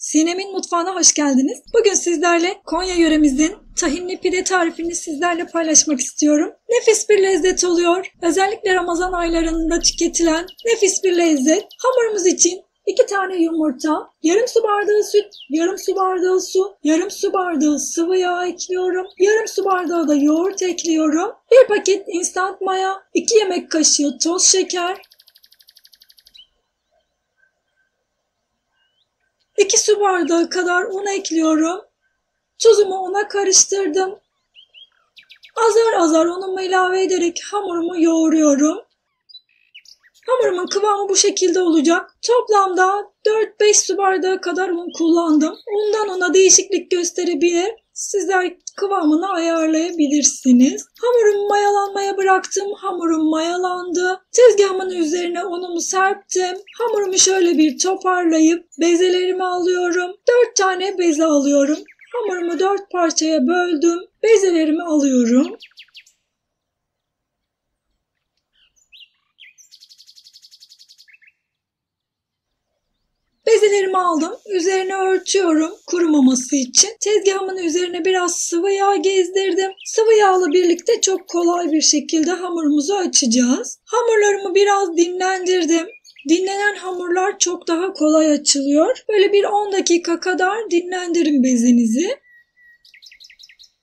Sinem'in mutfağına hoş geldiniz. Bugün sizlerle Konya yöremizin tahinli pide tarifini sizlerle paylaşmak istiyorum. Nefis bir lezzet oluyor. Özellikle Ramazan aylarında tüketilen nefis bir lezzet. Hamurumuz için 2 tane yumurta, yarım su bardağı süt, yarım su bardağı su, yarım su bardağı sıvı yağ ekliyorum. Yarım su bardağı da yoğurt ekliyorum. 1 paket instant maya, 2 yemek kaşığı toz şeker, 2 su bardağı kadar un ekliyorum. Tuzumu una karıştırdım. Azar azar unumu ilave ederek hamurumu yoğuruyorum. Hamurumun kıvamı bu şekilde olacak. Toplamda 4-5 su bardağı kadar un kullandım. Undan una değişiklik gösterebilir. Sizler kıvamını ayarlayabilirsiniz. Hamurumu mayalanmaya bıraktım. Hamurum mayalandı. Tezgahımın üzerine unumu serptim. Hamurumu şöyle bir toparlayıp bezelerimi alıyorum. 4 tane beze alıyorum. Hamurumu 4 parçaya böldüm. Bezelerimi alıyorum. Bezelerimi aldım. Üzerine örtüyorum kurumaması için. Tezgahımın üzerine biraz sıvı yağ gezdirdim. Sıvı yağla birlikte çok kolay bir şekilde hamurumuzu açacağız. Hamurlarımı biraz dinlendirdim. Dinlenen hamurlar çok daha kolay açılıyor. Böyle bir 10 dakika kadar dinlendirin bezenizi.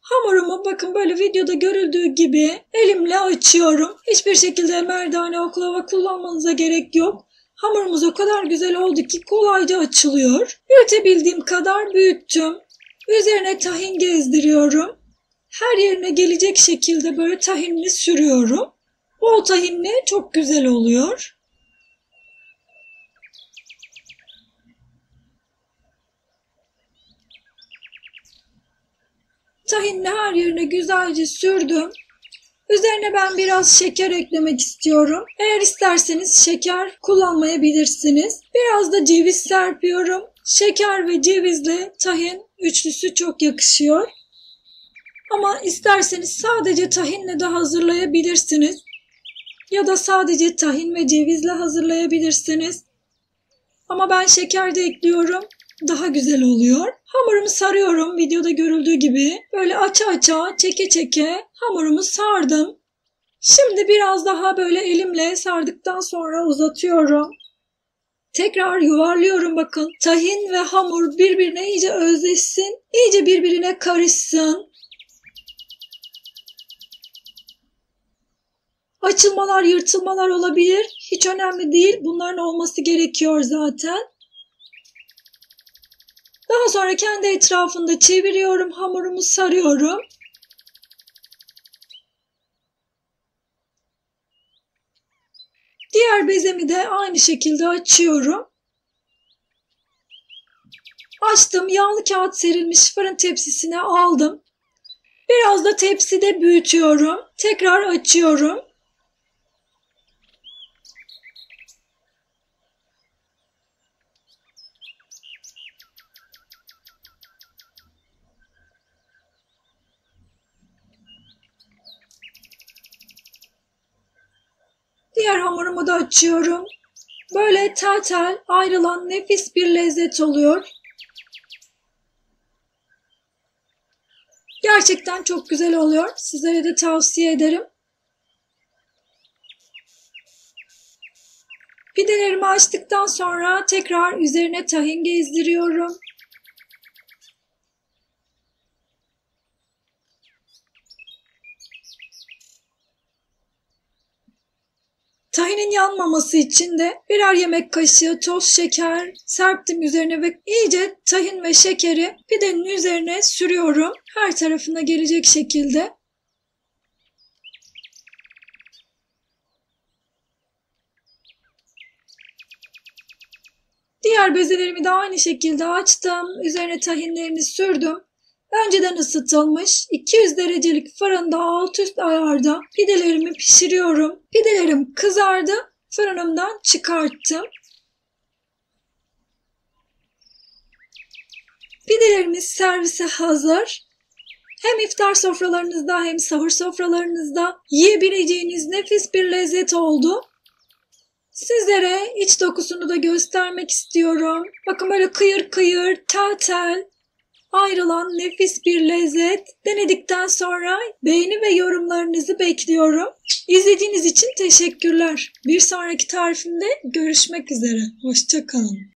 Hamurumu bakın böyle videoda görüldüğü gibi elimle açıyorum. Hiçbir şekilde merdane, oklava kullanmanıza gerek yok. Hamurumuz o kadar güzel oldu ki kolayca açılıyor. Büyütebildiğim kadar büyüttüm. Üzerine tahin gezdiriyorum. Her yerine gelecek şekilde böyle tahinli sürüyorum. Bol tahinli çok güzel oluyor. Tahinli her yerine güzelce sürdüm. Üzerine ben biraz şeker eklemek istiyorum. Eğer isterseniz şeker kullanmayabilirsiniz. Biraz da ceviz serpiyorum. Şeker ve cevizle tahin üçlüsü çok yakışıyor. Ama isterseniz sadece tahinle de hazırlayabilirsiniz. Ya da sadece tahin ve cevizle hazırlayabilirsiniz. Ama ben şeker de ekliyorum. Daha güzel oluyor. Hamurumu sarıyorum videoda görüldüğü gibi. Böyle aça çeke çeke hamurumu sardım. Şimdi biraz daha böyle elimle sardıktan sonra uzatıyorum. Tekrar yuvarlıyorum bakın. Tahin ve hamur birbirine iyice özleşsin. İyice birbirine karışsın. Açılmalar, yırtılmalar olabilir. Hiç önemli değil. Bunların olması gerekiyor zaten. Daha sonra kendi etrafında çeviriyorum, hamurumu sarıyorum. Diğer bezemi de aynı şekilde açıyorum. Açtım, yağlı kağıt serilmiş fırın tepsisine aldım. Biraz da tepside büyütüyorum. Tekrar açıyorum. Diğer hamurumu da açıyorum. Böyle tel tel ayrılan nefis bir lezzet oluyor. Gerçekten çok güzel oluyor. Sizlere de tavsiye ederim. Pidelerimi açtıktan sonra tekrar üzerine tahin gezdiriyorum. Tahinin yanmaması için de birer yemek kaşığı toz şeker serptim üzerine ve iyice tahin ve şekeri pidenin üzerine sürüyorum. Her tarafına gelecek şekilde. Diğer bezelerimi de aynı şekilde açtım. Üzerine tahinlerini sürdüm. Önceden ısıtılmış 200 derecelik fırında alt üst ayarda pidelerimi pişiriyorum. Pidelerim kızardı. Fırınımdan çıkarttım. Pidelerimiz servise hazır. Hem iftar sofralarınızda hem sahur sofralarınızda yiyebileceğiniz nefis bir lezzet oldu. Sizlere iç dokusunu da göstermek istiyorum. Bakın böyle kıyır kıyır, tel tel ayrılan nefis bir lezzet. Denedikten sonra beğeni ve yorumlarınızı bekliyorum. İzlediğiniz için teşekkürler. Bir sonraki tarifimde görüşmek üzere. Hoşça kalın.